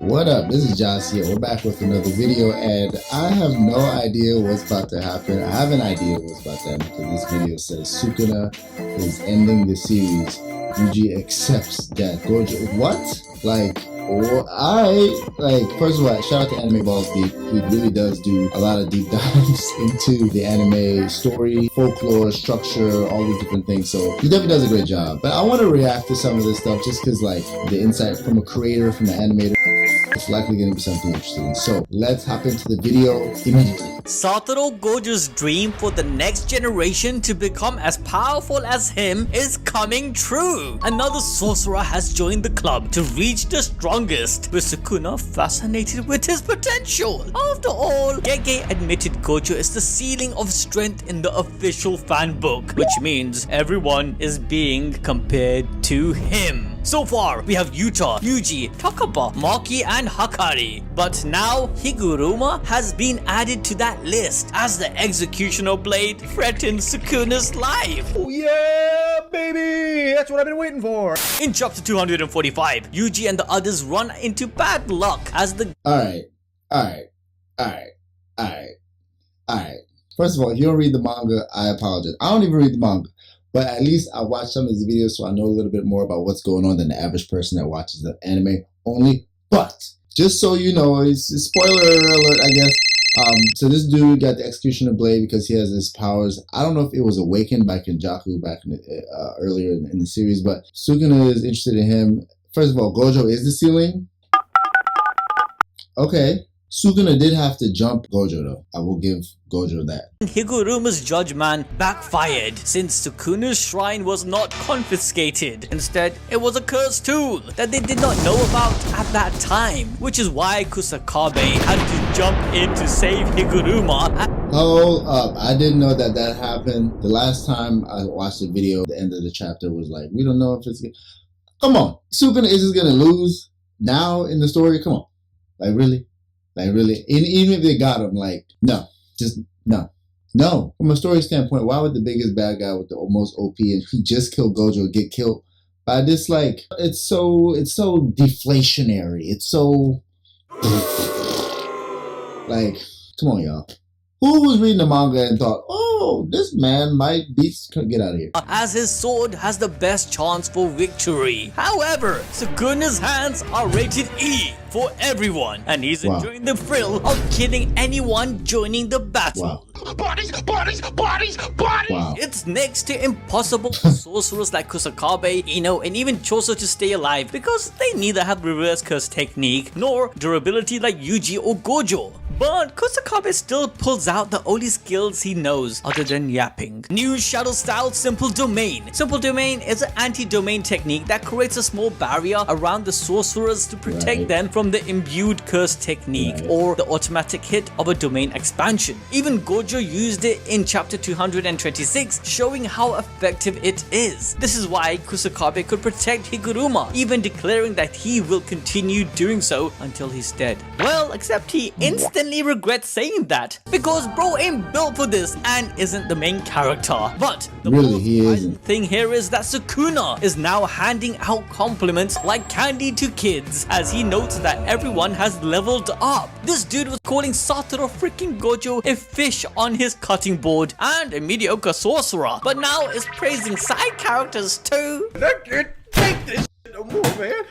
What up? This is Josh here. We're back with another video, and I have no idea what's about to happen. I have an idea what's about to happen because this video says Sukuna is ending the series. Yuji accepts death. Gojo, what? First of all, shout out to Anime Balls Deep. He really does do a lot of deep dives into the anime story, folklore, structure, all these different things. So he definitely does a great job. But I want to react to some of this stuff just because, like, the insight from a creator, from an animator, it's likely going to be something interesting. So let's hop into the video immediately. Satoru Gojo's dream for the next generation to become as powerful as him is coming true. Another sorcerer has joined the club to reach the strongest, with Sukuna fascinated with his potential. After all, Gege admitted Gojo is the ceiling of strength in the official fan book, which means everyone is being compared to him. So far, we have Yuta, Yuji, Takaba, Maki, and Hakari. But now, Higuruma has been added to that list as the executioner blade threatens Sukuna's life. Oh yeah, baby! That's what I've been waiting for! In chapter 245, Yuji and the others run into bad luck as the... Alright. First of all, if you don't read the manga, I apologize. I don't even read the manga. But at least I watched some of these videos so I know a little bit more about what's going on than the average person that watches the anime only. But just so you know, it's a spoiler alert, I guess. So this dude got the Executioner Blade because he has his powers. I don't know if it was awakened by Kenjaku back in the, earlier in the series, but Sukuna is interested in him. First of all, Gojo is the ceiling. Okay. Sukuna did have to jump Gojo though. I will give Gojo that. Higuruma's judgment backfired since Sukuna's shrine was not confiscated. Instead, it was a cursed tool that they did not know about at that time, which is why Kusakabe had to jump in to save Higuruma. Hold up, I didn't know that happened. The last time I watched the video, the end of the chapter was like, we don't know if it's good. Come on, Sukuna is just gonna lose now in the story? Come on, like really? Like really, even if they got him, like, no, just no. From a story standpoint, why would the biggest bad guy with the most OP and he just killed Gojo get killed by this? Like, it's so deflationary. It's so like, come on, y'all. Who was reading the manga and thought, oh, this man might be... Get out of here. As his sword has the best chance for victory. However, Sukuna's hands are rated E for everyone, and he's enjoying the thrill of killing anyone joining the battle. Bodies! Wow. It's next to impossible for sorcerers like Kusakabe, Ino, and even Choso to stay alive because they neither have reverse curse technique nor durability like Yuji or Gojo. But Kusakabe still pulls out the only skills he knows other than yapping. New Shadow Style Simple Domain. Simple Domain is an anti-domain technique that creates a small barrier around the sorcerers to protect them from the imbued curse technique or the automatic hit of a domain expansion. Even Gojo used it in chapter 226, showing how effective it is. This is why Kusakabe could protect Higuruma, even declaring that he will continue doing so until he's dead. Well, except he instantly regrets saying that because bro ain't built for this and isn't the main character. But the most surprising thing here is that Sukuna is now handing out compliments like candy to kids as he notes that everyone has leveled up. This dude was calling Satoru freaking Gojo a fish on his cutting board and a mediocre sorcerer, but now is praising side characters too. I can't take this no more, man.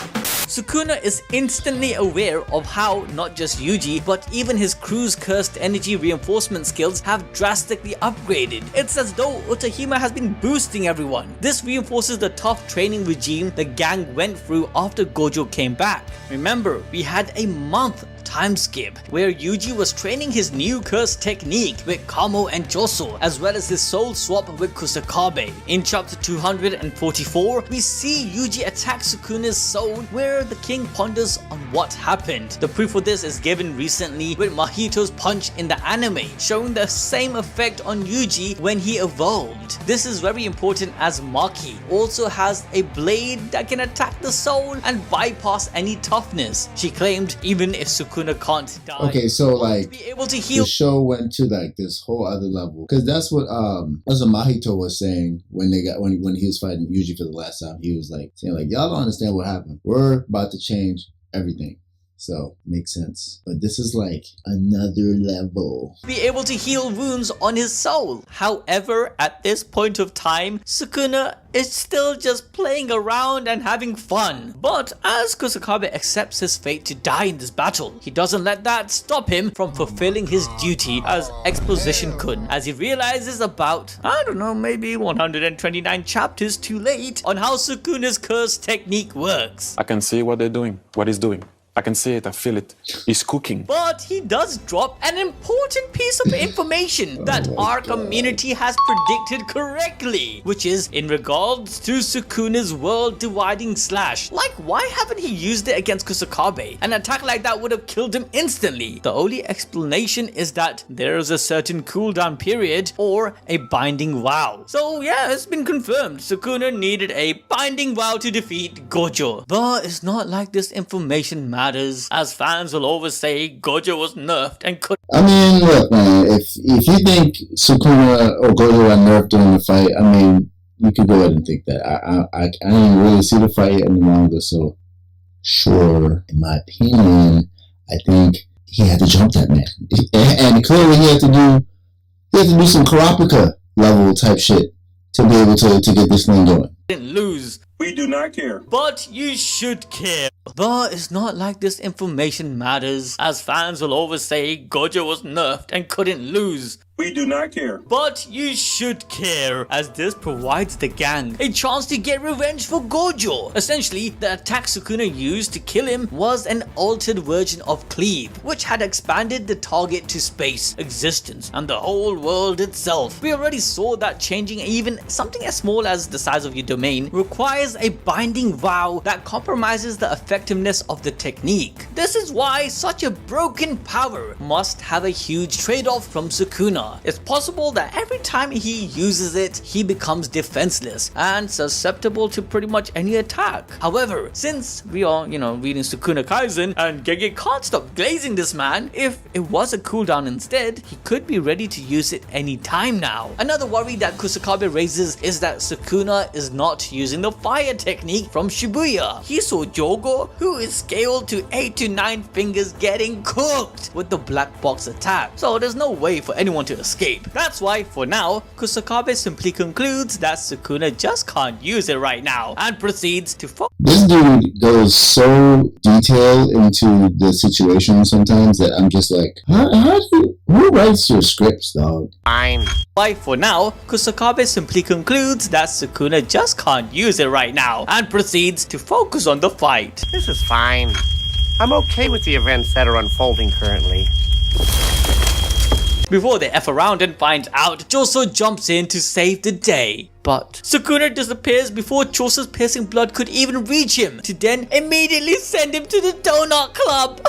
Sukuna is instantly aware of how not just Yuji, but even his crew's cursed energy reinforcement skills have drastically upgraded. It's as though Utahima has been boosting everyone. This reinforces the tough training regime the gang went through after Gojo came back. Remember, we had a month time skip where Yuji was training his new curse technique with Kamo and Joso, as well as his soul swap with Kusakabe. In chapter 244, we see Yuji attack Sukuna's soul where the king ponders on what happened. The proof for this is given recently with Mahito's punch in the anime, showing the same effect on Yuji when he evolved. This is very important as Maki also has a blade that can attack the soul and bypass any toughness. She claimed even if Sukuna can't die, okay, so like be able to heal. The show went to like this whole other level because that's what Mahito was saying when he was fighting Yuji for the last time. He was like saying like, y'all don't understand what happened. We're about to change everything. So, makes sense. But this is like another level. Be able to heal wounds on his soul. However, at this point of time, Sukuna is still just playing around and having fun. But as Kusakabe accepts his fate to die in this battle, he doesn't let that stop him from fulfilling his duty as Exposition Kun, as he realizes about, I don't know, maybe 129 chapters too late on how Sukuna's curse technique works. I can see what they're doing, what he's doing. I can see it, I feel it. He's cooking. But he does drop an important piece of information that our community has predicted correctly, which is in regards to Sukuna's world dividing slash. Like, why haven't he used it against Kusakabe? An attack like that would have killed him instantly. The only explanation is that there is a certain cooldown period or a binding vow. So yeah, it's been confirmed. Sukuna needed a binding vow to defeat Gojo. But it's not like this information matters, as fans will always say Gojo was nerfed and could. I mean, look, man, if you think Sukuna or Gojo are nerfed during the fight, I mean, you could go ahead and think that. I didn't really see the fight in the manga, so sure, in my opinion, I think he had to jump that man. And clearly he had to do some Karapika level type shit to be able to get this thing going. Didn't lose. We do not care. But you should care. But it's not like this information matters, as fans will always say Gojo was nerfed and couldn't lose. We do not care. But you should care, as this provides the gang a chance to get revenge for Gojo. Essentially, the attack Sukuna used to kill him was an altered version of Cleave, which had expanded the target to space, existence, and the whole world itself. We already saw that changing even something as small as the size of your domain requires a binding vow that compromises the effectiveness of the technique. This is why such a broken power must have a huge trade-off from Sukuna. It's possible that every time he uses it, he becomes defenseless and susceptible to pretty much any attack. However, since we are, reading Sukuna Kaisen and Gege can't stop glazing this man, if it was a cooldown instead, he could be ready to use it anytime now. Another worry that Kusakabe raises is that Sukuna is not using the fire technique from Shibuya. He saw Jogo, who is scaled to 8 to 9 fingers, getting cooked with the black box attack. So there's no way for anyone to escape. That's why, for now, Kusakabe simply concludes that Sukuna just can't use it right now and proceeds to focus. This dude goes so detailed into the situation sometimes that I'm just like, who writes your scripts, dog? Fine. Why, for now, Kusakabe simply concludes that Sukuna just can't use it right now and proceeds to focus on the fight. This is fine. I'm okay with the events that are unfolding currently. Before they F around and find out, Choso jumps in to save the day. But Sukuna disappears before Choso's piercing blood could even reach him, to then immediately send him to the Donut Club.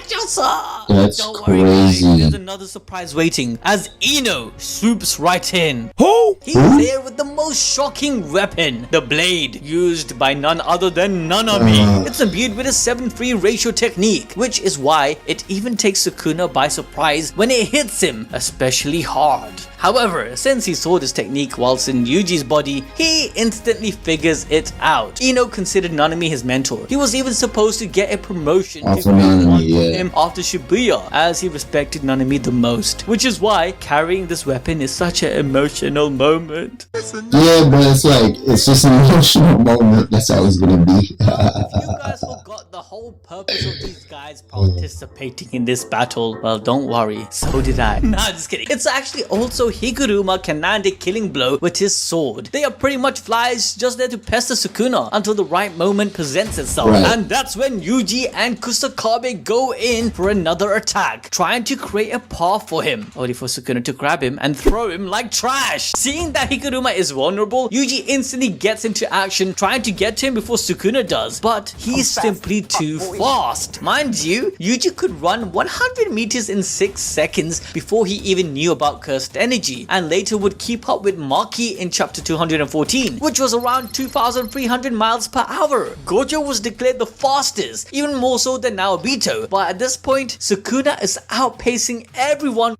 Choso! That's Don't worry, crazy. guys, there's another surprise waiting, as Ino swoops right in. Who? He's there with the most shocking weapon, the blade, used by none other than Nanami. It's imbued with a 7-3 ratio technique, which is why it even takes Sukuna by surprise when it hits him, especially hard. However, since he saw this technique whilst in Yuji's body, he instantly figures it out. Ino considered Nanami his mentor. He was even supposed to get a promotion After Nanami, yeah. him after Shibuya, as he respected Nanami the most, which is why carrying this weapon is such an emotional moment. Yeah, but it's just an emotional moment. That's how it's gonna be. If you guys forgot the whole purpose of these guys participating in this battle, well, don't worry, so did I. Nah, just kidding. It's actually also Higuruma can land a killing blow with his sword. They are pretty much flies just there to pester Sukuna until the right moment presents itself. Right. And that's when Yuji and Kusakabe go in for another attack, trying to create a path for him, only for Sukuna to grab him and throw him like trash. Seeing that Higuruma is vulnerable, Yuji instantly gets into action, trying to get to him before Sukuna does, but he's simply too fast. Mind you, Yuji could run 100 meters in 6 seconds before he even knew about cursed energy, and later would keep up with Maki in chapter 214, which was around 2,300 miles per hour. Gojo was declared the fastest, even more so than Naobito, but at this point, Sukuna is outpacing everyone.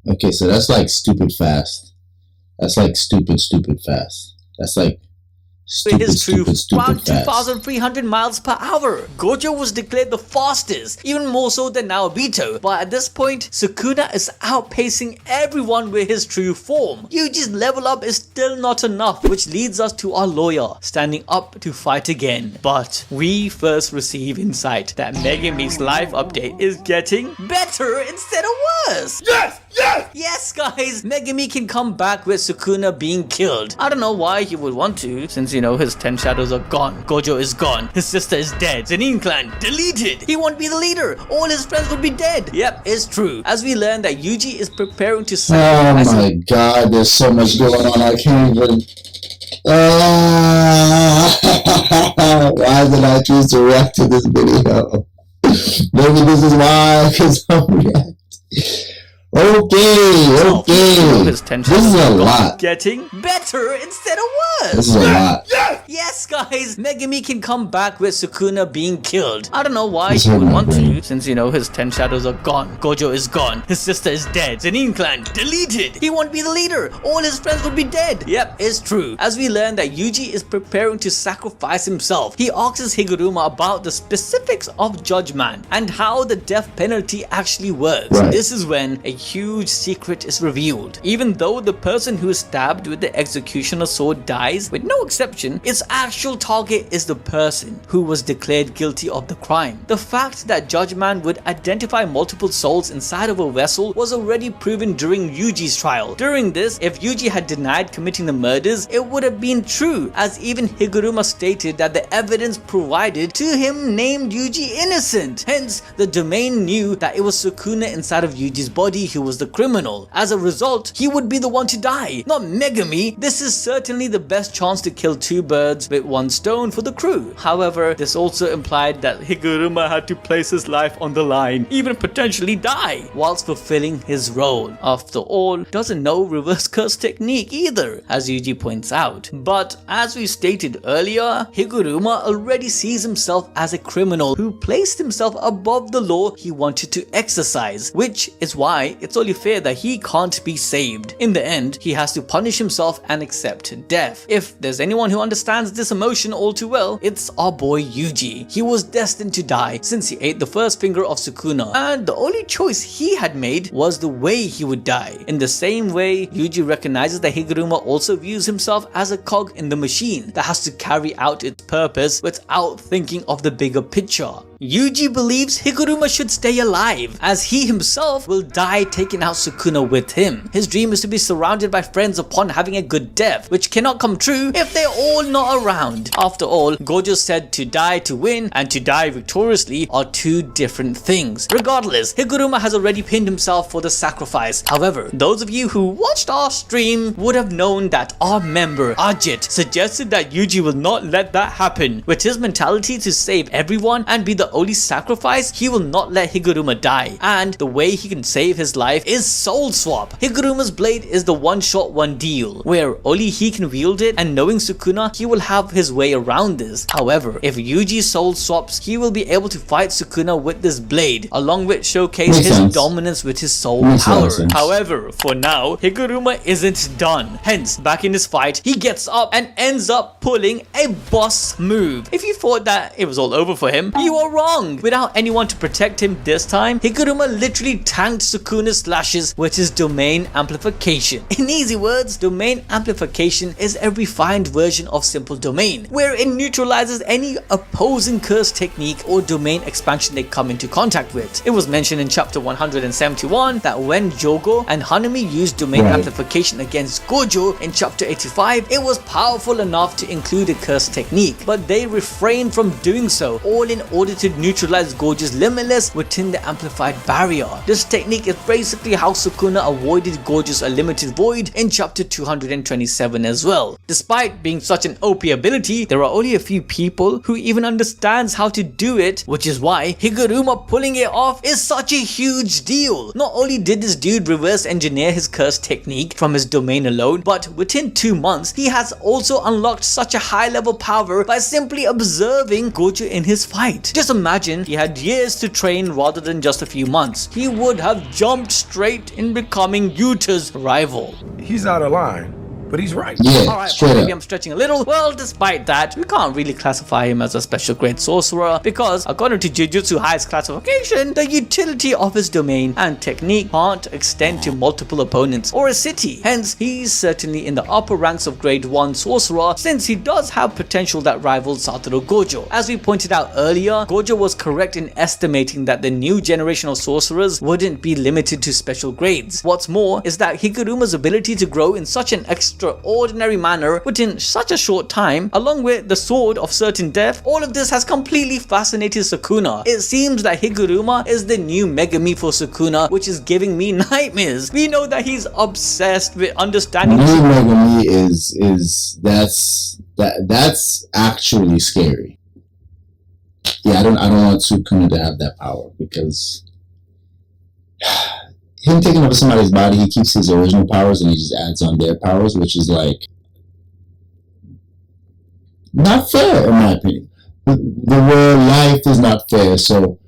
Okay, so that's like stupid fast. That's like stupid fast. That's like Stupid, his true around fast. 2,300 miles per hour. Gojo was declared the fastest, even more so than Naobito, but at this point, Sukuna is outpacing everyone with his true form. Yuji's level up is still not enough, which leads us to our lawyer, standing up to fight again. But we first receive insight that Megami's life update is getting better instead of worse. Yes! Yes! Yes, guys, Megami can come back with Sukuna being killed. I don't know why he would want to, since you know his 10 shadows are gone. Gojo is gone. His sister is dead. Zenin clan deleted. He won't be the leader. All his friends would be dead. Yep, it's true. As we learn that Yuji is preparing to sacrifice. Oh my god, there's so much going on. I can't even. Why did I choose to react to this video? Maybe this is why, because I'm reacting. Okay. This is a lot. Getting better instead of worse. This is a lot. Yes, guys, Megami can come back with Sukuna being killed. I don't know why he would want to, since you know his 10 shadows are gone. Gojo is gone. His sister is dead. Zenin clan deleted. He won't be the leader. All his friends would be dead. Yep, it's true. As we learn that Yuji is preparing to sacrifice himself, he asks Higuruma about the specifics of Judgment and how the death penalty actually works. Right. This is when a huge secret is revealed. Even though the person who is stabbed with the executioner sword dies, with no exception, its actual target is the person who was declared guilty of the crime. The fact that Judgment would identify multiple souls inside of a vessel was already proven during Yuji's trial. During this, if Yuji had denied committing the murders, it would have been true, as even Higuruma stated that the evidence provided to him named Yuji innocent. Hence, the domain knew that it was Sukuna inside of Yuji's body who was the criminal. As a result, he would be the one to die, not Megami. This is certainly the best chance to kill two birds with one stone for the crew. However, this also implied that Higuruma had to place his life on the line, even potentially die, whilst fulfilling his role. After all, doesn't know reverse curse technique either, as Yuji points out. But as we stated earlier, Higuruma already sees himself as a criminal who placed himself above the law he wanted to exercise, which is why it's only fair that he can't be saved. In the end, he has to punish himself and accept death. If there's anyone who understands this emotion all too well, it's our boy Yuji. He was destined to die since he ate the first finger of Sukuna, and the only choice he had made was the way he would die. In the same way, Yuji recognizes that Higuruma also views himself as a cog in the machine that has to carry out its purpose without thinking of the bigger picture. Yuji believes Higuruma should stay alive, as he himself will die taking out Sukuna with him. His dream is to be surrounded by friends upon having a good death, which cannot come true if they're all not around. After all, Gojo said to die to win and to die victoriously are two different things. Regardless, Higuruma has already pinned himself for the sacrifice. However, those of you who watched our stream would have known that our member, Ajit, suggested that Yuji will not let that happen. With his mentality to save everyone and be the only sacrifice, he will not let Higuruma die, and the way he can save his life is soul swap. Higuruma's blade is the one shot one deal, where only he can wield it, and knowing Sukuna, he will have his way around this. However, if Yuji soul swaps, he will be able to fight Sukuna with this blade, along with showcase his dominance with his soul power. However, for now, Higuruma isn't done. Hence, back in this fight, he gets up and ends up pulling a boss move. If you thought that it was all over for him, you are wrong. Without anyone to protect him this time, Higuruma literally tanked Sukuna's slashes with his domain amplification. In easy words, domain amplification is a refined version of simple domain, where it neutralizes any opposing curse technique or domain expansion they come into contact with. It was mentioned in chapter 171 that when Jogo and Hanami used domain amplification against Gojo in chapter 85, it was powerful enough to include a curse technique, but they refrained from doing so, all in order to neutralize Gojo's limitless within the amplified barrier. This technique is basically how Sukuna avoided Gojo's unlimited void in chapter 227 as well. Despite being such an OP ability, there are only a few people who even understands how to do it, which is why Higuruma pulling it off is such a huge deal. Not only did this dude reverse engineer his curse technique from his domain alone, but within 2 months, he has also unlocked such a high level power by simply observing Gojo in his fight. Just imagine he had years to train rather than just a few months. He would have jumped straight in becoming Yuta's rival. He's out of line. but he's right. Yeah, Alright, straight maybe up. I'm stretching a little. Well, despite that, we can't really classify him as a special grade sorcerer because according to Jujutsu High's classification, the utility of his domain and technique can't extend to multiple opponents or a city. Hence, he's certainly in the upper ranks of grade 1 sorcerer since he does have potential that rivals Satoru Gojo. As we pointed out earlier, Gojo was correct in estimating that the new generation of sorcerers wouldn't be limited to special grades. What's more is that Higuruma's ability to grow in such an extraordinary manner within such a short time, along with the sword of certain death, all of this has completely fascinated Sukuna. It seems that Higuruma is the new Megami for Sukuna, which is giving me nightmares. We know that he's obsessed with understanding. New Megami is that's actually scary. Yeah, I don't want Sukuna to have that power because him taking over somebody's body, he keeps his original powers and he just adds on their powers, which is like not fair in my opinion. The world life is not fair, so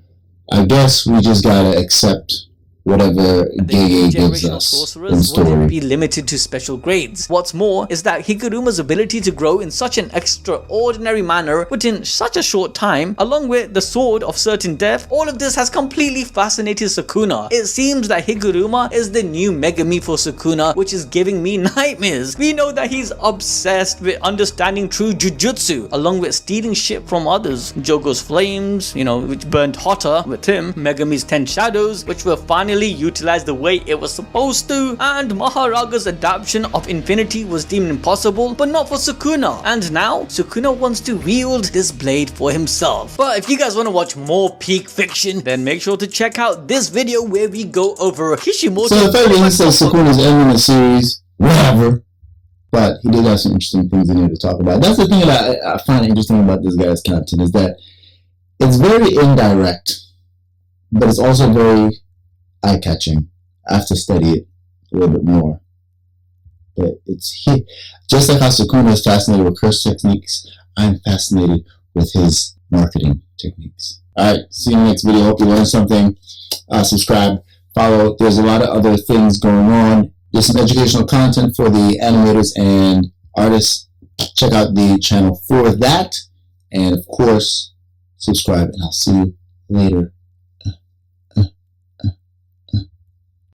I guess we just gotta accept whatever Gege gives us in story. Wouldn't be limited to special grades. What's more is that Higuruma's ability to grow in such an extraordinary manner within such a short time, along with the sword of certain death, all of this has completely fascinated Sukuna. It seems that Higuruma is the new Megami for Sukuna, which is giving me nightmares. We know that he's obsessed with understanding true Jujutsu, along with stealing shit from others. Jogo's flames, which burned hotter with him, Megami's 10 shadows, which were finally utilized the way it was supposed to, and Maharaga's adaptation of infinity was deemed impossible, but not for Sukuna. And now Sukuna wants to wield this blade for himself. But if you guys want to watch more peak fiction, then make sure to check out this video where we go over Kishimoto. So the fact that he says Sukuna's ending the series, whatever. But he did have some interesting things in here to talk about. That's the thing that I find interesting about this guy's content, is that it's very indirect, but it's also very eye-catching. I have to study it a little bit more. But it's just like how Sukuna is fascinated with curse techniques, I'm fascinated with his marketing techniques. Alright, see you in the next video. Hope you learned something. Subscribe, follow. There's a lot of other things going on. There's some educational content for the animators and artists. Check out the channel for that. And of course, subscribe, and I'll see you later.